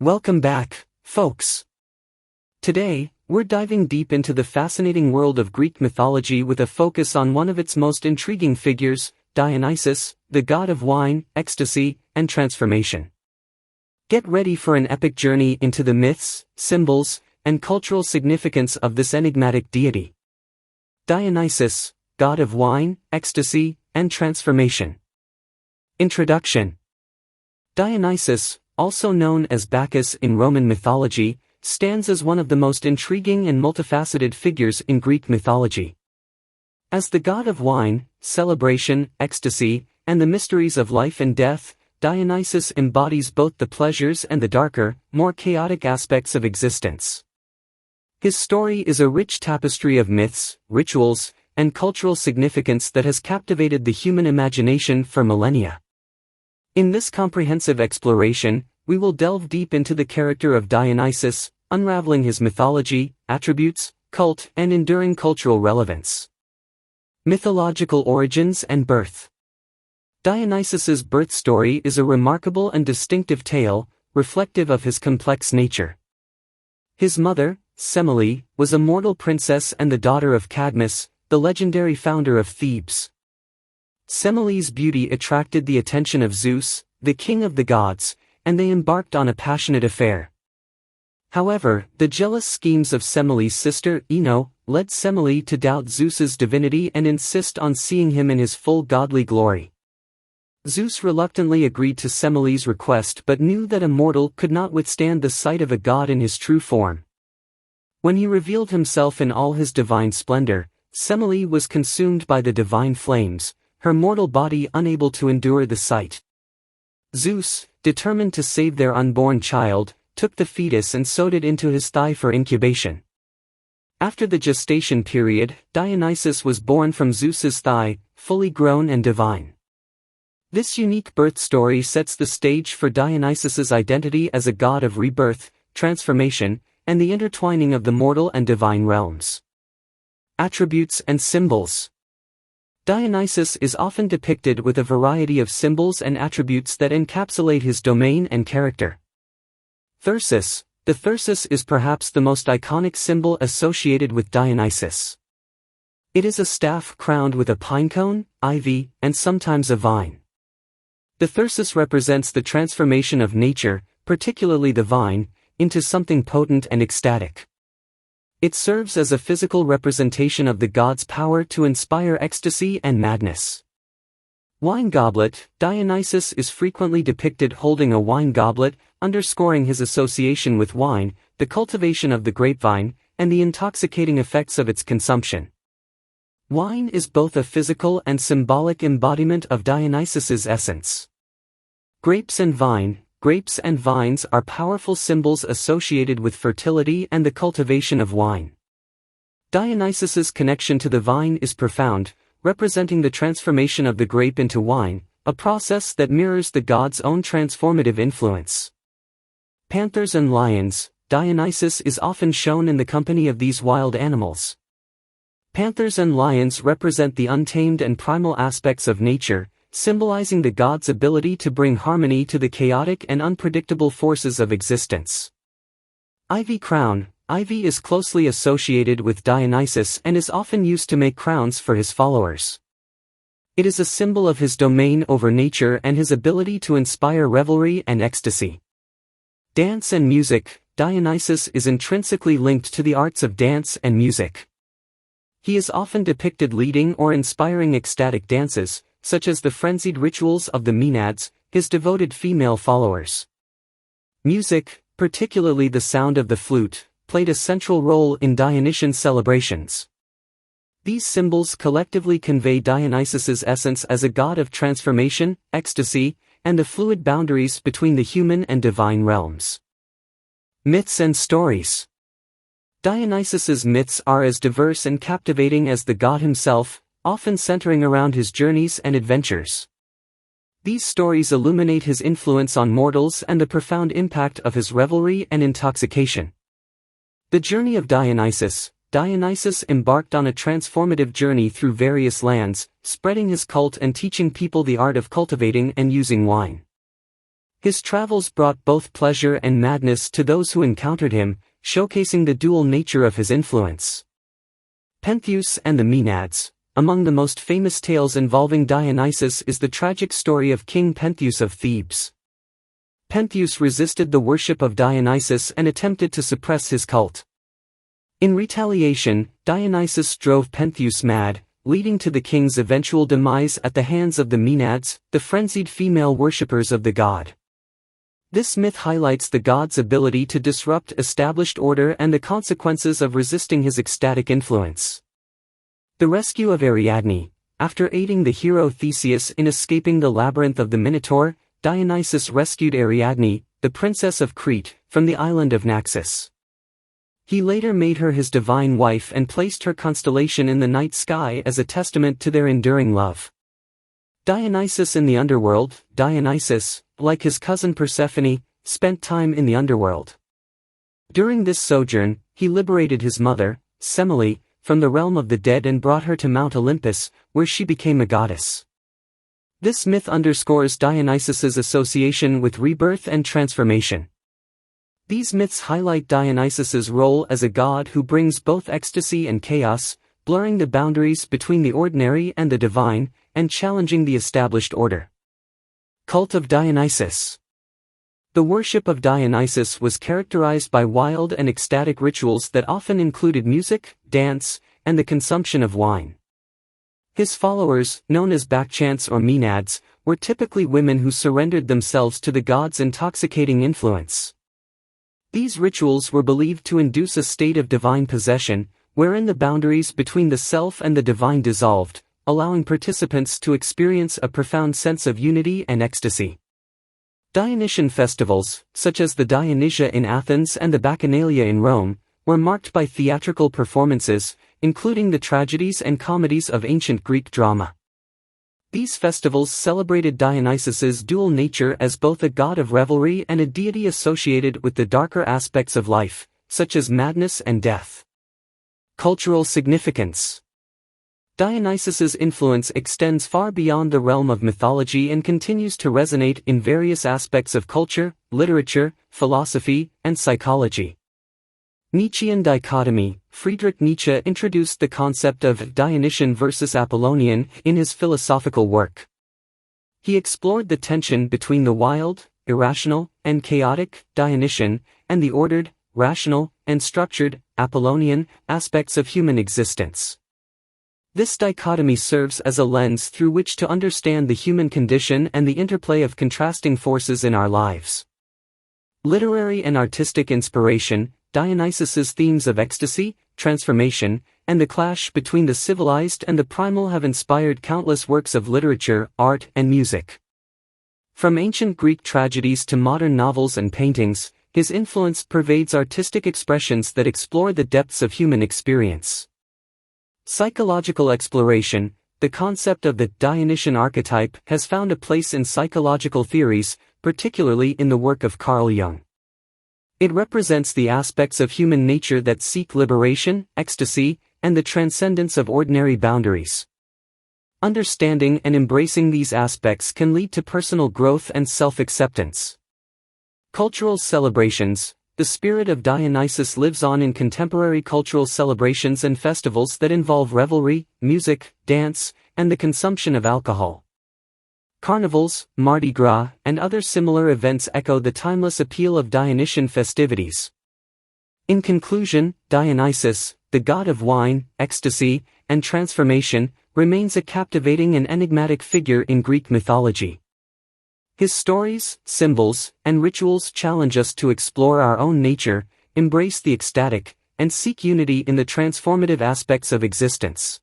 Welcome back, folks. Today, we're diving deep into the fascinating world of Greek mythology with a focus on one of its most intriguing figures, Dionysus, the god of wine, ecstasy, and transformation. Get ready for an epic journey into the myths, symbols, and cultural significance of this enigmatic deity. Dionysus, god of wine, ecstasy, and transformation. Introduction. Dionysus, also known as Bacchus in Roman mythology, stands as one of the most intriguing and multifaceted figures in Greek mythology. As the god of wine, celebration, ecstasy, and the mysteries of life and death, Dionysus embodies both the pleasures and the darker, more chaotic aspects of existence. His story is a rich tapestry of myths, rituals, and cultural significance that has captivated the human imagination for millennia. In this comprehensive exploration, we will delve deep into the character of Dionysus, unraveling his mythology, attributes, cult, and enduring cultural relevance. Mythological origins and birth. Dionysus's birth story is a remarkable and distinctive tale, reflective of his complex nature. His mother, Semele, was a mortal princess and the daughter of Cadmus, the legendary founder of Thebes. Semele's beauty attracted the attention of Zeus, the king of the gods, and they embarked on a passionate affair. However, the jealous schemes of Semele's sister, Ino, led Semele to doubt Zeus's divinity and insist on seeing him in his full godly glory. Zeus reluctantly agreed to Semele's request but knew that a mortal could not withstand the sight of a god in his true form. When he revealed himself in all his divine splendor, Semele was consumed by the divine flames, her mortal body unable to endure the sight. Zeus, determined to save their unborn child, took the fetus and sewed it into his thigh for incubation. After the gestation period, Dionysus was born from Zeus's thigh, fully grown and divine. This unique birth story sets the stage for Dionysus's identity as a god of rebirth, transformation, and the intertwining of the mortal and divine realms. Attributes and symbols. Dionysus is often depicted with a variety of symbols and attributes that encapsulate his domain and character. Thyrsus. The thyrsus is perhaps the most iconic symbol associated with Dionysus. It is a staff crowned with a pine cone, ivy, and sometimes a vine. The thyrsus represents the transformation of nature, particularly the vine, into something potent and ecstatic. It serves as a physical representation of the god's power to inspire ecstasy and madness. Wine goblet. Dionysus is frequently depicted holding a wine goblet, underscoring his association with wine, the cultivation of the grapevine, and the intoxicating effects of its consumption. Wine is both a physical and symbolic embodiment of Dionysus's essence. Grapes and vine. Grapes and vines are powerful symbols associated with fertility and the cultivation of wine. Dionysus's connection to the vine is profound, representing the transformation of the grape into wine, a process that mirrors the god's own transformative influence. Panthers and lions. Dionysus is often shown in the company of these wild animals. Panthers and lions represent the untamed and primal aspects of nature, symbolizing the god's ability to bring harmony to the chaotic and unpredictable forces of existence. Ivy crown. Ivy is closely associated with Dionysus and is often used to make crowns for his followers. It is a symbol of his domain over nature and his ability to inspire revelry and ecstasy. Dance and music. Dionysus is intrinsically linked to the arts of dance and music. He is often depicted leading or inspiring ecstatic dances, such as the frenzied rituals of the Maenads, his devoted female followers. Music, particularly the sound of the flute, played a central role in Dionysian celebrations. These symbols collectively convey Dionysus's essence as a god of transformation, ecstasy, and the fluid boundaries between the human and divine realms. Myths and stories. Dionysus's myths are as diverse and captivating as the god himself, often centering around his journeys and adventures. These stories illuminate his influence on mortals and the profound impact of his revelry and intoxication. The journey of Dionysus. Dionysus embarked on a transformative journey through various lands, spreading his cult and teaching people the art of cultivating and using wine. His travels brought both pleasure and madness to those who encountered him, showcasing the dual nature of his influence. Pentheus and the Maenads. Among the most famous tales involving Dionysus is the tragic story of King Pentheus of Thebes. Pentheus resisted the worship of Dionysus and attempted to suppress his cult. In retaliation, Dionysus drove Pentheus mad, leading to the king's eventual demise at the hands of the Maenads, the frenzied female worshippers of the god. This myth highlights the god's ability to disrupt established order and the consequences of resisting his ecstatic influence. The rescue of Ariadne. After aiding the hero Theseus in escaping the labyrinth of the Minotaur, Dionysus rescued Ariadne, the princess of Crete, from the island of Naxos. He later made her his divine wife and placed her constellation in the night sky as a testament to their enduring love. Dionysus in the underworld. Dionysus, like his cousin Persephone, spent time in the underworld. During this sojourn, he liberated his mother, Semele, from the realm of the dead and brought her to Mount Olympus, where she became a goddess. This myth underscores Dionysus's association with rebirth and transformation. These myths highlight Dionysus's role as a god who brings both ecstasy and chaos, blurring the boundaries between the ordinary and the divine, and challenging the established order. Cult of Dionysus. The worship of Dionysus was characterized by wild and ecstatic rituals that often included music, dance, and the consumption of wine. His followers, known as Bacchants or Maenads, were typically women who surrendered themselves to the god's intoxicating influence. These rituals were believed to induce a state of divine possession, wherein the boundaries between the self and the divine dissolved, allowing participants to experience a profound sense of unity and ecstasy. Dionysian festivals, such as the Dionysia in Athens and the Bacchanalia in Rome, were marked by theatrical performances, including the tragedies and comedies of ancient Greek drama. These festivals celebrated Dionysus's dual nature as both a god of revelry and a deity associated with the darker aspects of life, such as madness and death. Cultural significance. Dionysus's influence extends far beyond the realm of mythology and continues to resonate in various aspects of culture, literature, philosophy, and psychology. Nietzschean dichotomy. Friedrich Nietzsche introduced the concept of Dionysian versus Apollonian in his philosophical work. He explored the tension between the wild, irrational, and chaotic, Dionysian, and the ordered, rational, and structured, Apollonian, aspects of human existence. This dichotomy serves as a lens through which to understand the human condition and the interplay of contrasting forces in our lives. Literary and artistic inspiration. Dionysus's themes of ecstasy, transformation, and the clash between the civilized and the primal have inspired countless works of literature, art, and music. From ancient Greek tragedies to modern novels and paintings, his influence pervades artistic expressions that explore the depths of human experience. Psychological exploration. The concept of the Dionysian archetype has found a place in psychological theories, particularly in the work of Carl Jung. It represents the aspects of human nature that seek liberation, ecstasy, and the transcendence of ordinary boundaries. Understanding and embracing these aspects can lead to personal growth and self-acceptance. Cultural celebrations. The spirit of Dionysus lives on in contemporary cultural celebrations and festivals that involve revelry, music, dance, and the consumption of alcohol. Carnivals, Mardi Gras, and other similar events echo the timeless appeal of Dionysian festivities. In conclusion, Dionysus, the god of wine, ecstasy, and transformation, remains a captivating and enigmatic figure in Greek mythology. His stories, symbols, and rituals challenge us to explore our own nature, embrace the ecstatic, and seek unity in the transformative aspects of existence.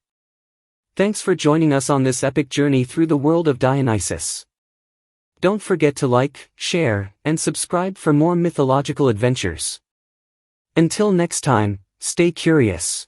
Thanks for joining us on this epic journey through the world of Dionysus. Don't forget to like, share, and subscribe for more mythological adventures. Until next time, stay curious.